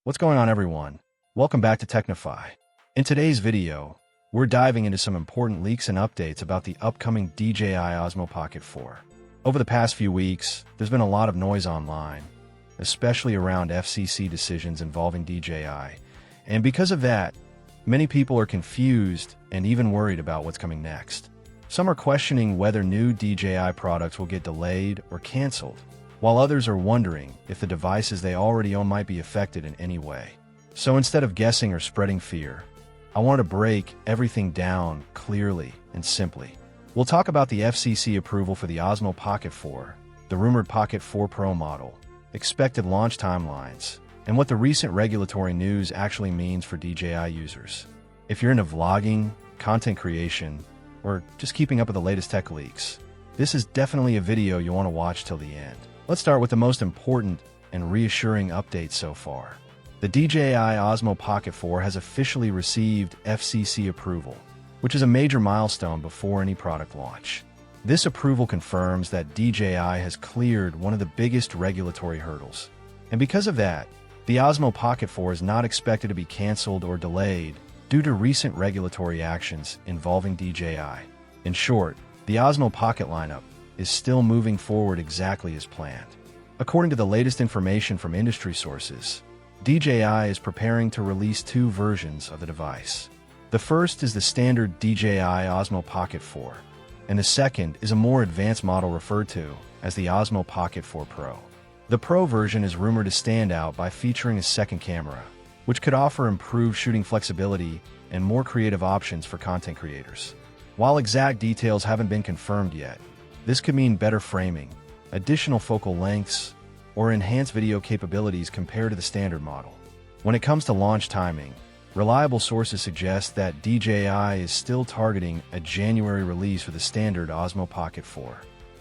What's going on, everyone? Welcome back to Tecnify. In today's video, we're diving into some important leaks and updates about the upcoming DJI Osmo Pocket 4. Over the past few weeks, there's been a lot of noise online, especially around FCC decisions involving DJI, and because of that, many people are confused and even worried about what's coming next. Some are questioning whether new DJI products will get delayed or canceled, while others are wondering if the devices they already own might be affected in any way. So instead of guessing or spreading fear, I want to break everything down clearly and simply. We'll talk about the FCC approval for the Osmo Pocket 4, the rumored Pocket 4 Pro model, expected launch timelines, and what the recent regulatory news actually means for DJI users. If you're into vlogging, content creation, or just keeping up with the latest tech leaks, this is definitely a video you want to watch till the end. Let's start with the most important and reassuring update so far. The DJI Osmo Pocket 4 has officially received FCC approval, which is a major milestone before any product launch. This approval confirms that DJI has cleared one of the biggest regulatory hurdles. And because of that, the Osmo Pocket 4 is not expected to be canceled or delayed due to recent regulatory actions involving DJI. In short, the Osmo Pocket lineup is still moving forward exactly as planned. According to the latest information from industry sources, DJI is preparing to release two versions of the device. The first is the standard DJI Osmo Pocket 4, and the second is a more advanced model referred to as the Osmo Pocket 4 Pro. The Pro version is rumored to stand out by featuring a second camera, which could offer improved shooting flexibility and more creative options for content creators. While exact details haven't been confirmed yet, this could mean better framing, additional focal lengths, or enhanced video capabilities compared to the standard model. When it comes to launch timing, reliable sources suggest that DJI is still targeting a January release for the standard Osmo Pocket 4.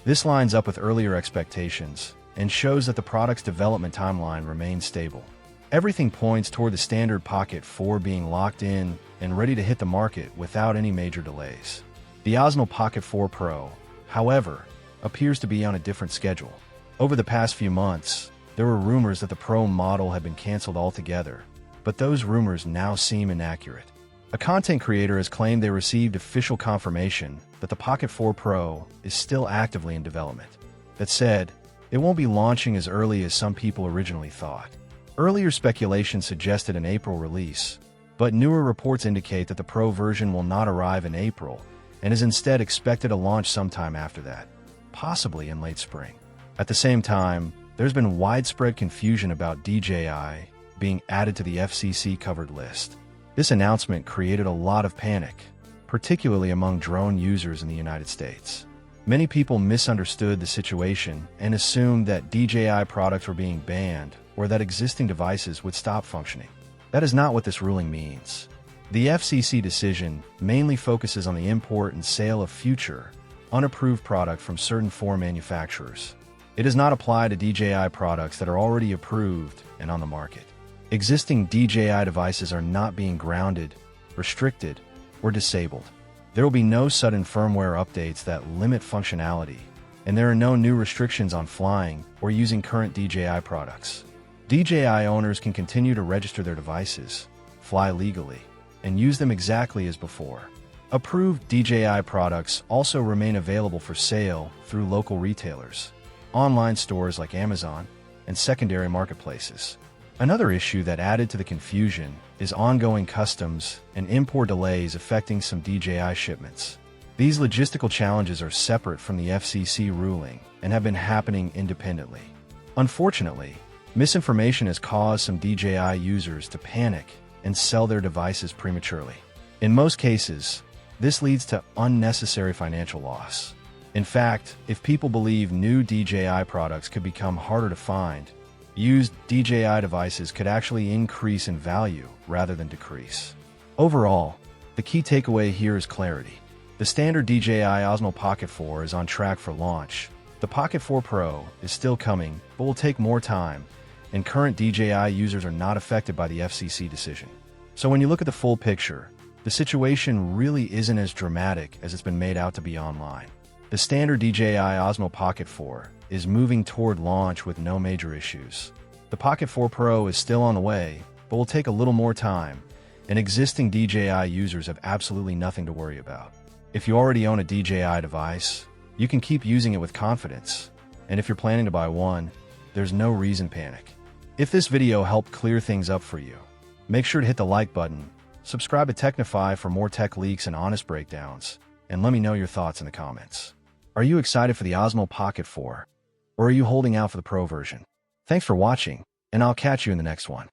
This lines up with earlier expectations and shows that the product's development timeline remains stable. Everything points toward the standard Pocket 4 being locked in and ready to hit the market without any major delays. The Osmo Pocket 4 Pro, however, appears to be on a different schedule. Over the past few months, there were rumors that the Pro model had been canceled altogether, but those rumors now seem inaccurate. A content creator has claimed they received official confirmation that the Pocket 4 Pro is still actively in development. That said, it won't be launching as early as some people originally thought. Earlier speculation suggested an April release, but newer reports indicate that the Pro version will not arrive in April and is instead expected to launch sometime after that, possibly in late spring. At the same time, there's been widespread confusion about DJI being added to the FCC covered list. This announcement created a lot of panic, particularly among drone users in the United States. Many people misunderstood the situation and assumed that DJI products were being banned or that existing devices would stop functioning. That is not what this ruling means. The FCC decision mainly focuses on the import and sale of future, unapproved product from certain foreign manufacturers. It does not apply to DJI products that are already approved and on the market. Existing DJI devices are not being grounded, restricted, or disabled. There will be no sudden firmware updates that limit functionality, and there are no new restrictions on flying or using current DJI products. DJI owners can continue to register their devices, fly legally, and use them exactly as before. Approved DJI products also remain available for sale through local retailers, online stores like Amazon, and secondary marketplaces. Another issue that added to the confusion is ongoing customs and import delays affecting some DJI shipments. These logistical challenges are separate from the FCC ruling and have been happening independently. Unfortunately, misinformation has caused some DJI users to panic and sell their devices prematurely. In most cases, this leads to unnecessary financial loss. In fact, if people believe new DJI products could become harder to find, used DJI devices could actually increase in value rather than decrease. Overall, the key takeaway here is clarity. The standard DJI Osmo Pocket 4 is on track for launch. The Pocket 4 Pro is still coming, but will take more time, and current DJI users are not affected by the FCC decision. So when you look at the full picture, the situation really isn't as dramatic as it's been made out to be online. The standard DJI Osmo Pocket 4 is moving toward launch with no major issues. The Pocket 4 Pro is still on the way, but will take a little more time, and existing DJI users have absolutely nothing to worry about. If you already own a DJI device, you can keep using it with confidence, and if you're planning to buy one, there's no reason to panic. If this video helped clear things up for you, make sure to hit the like button, subscribe to Tecnify for more tech leaks and honest breakdowns, and let me know your thoughts in the comments. Are you excited for the Osmo Pocket 4? Or are you holding out for the Pro version? Thanks for watching, and I'll catch you in the next one.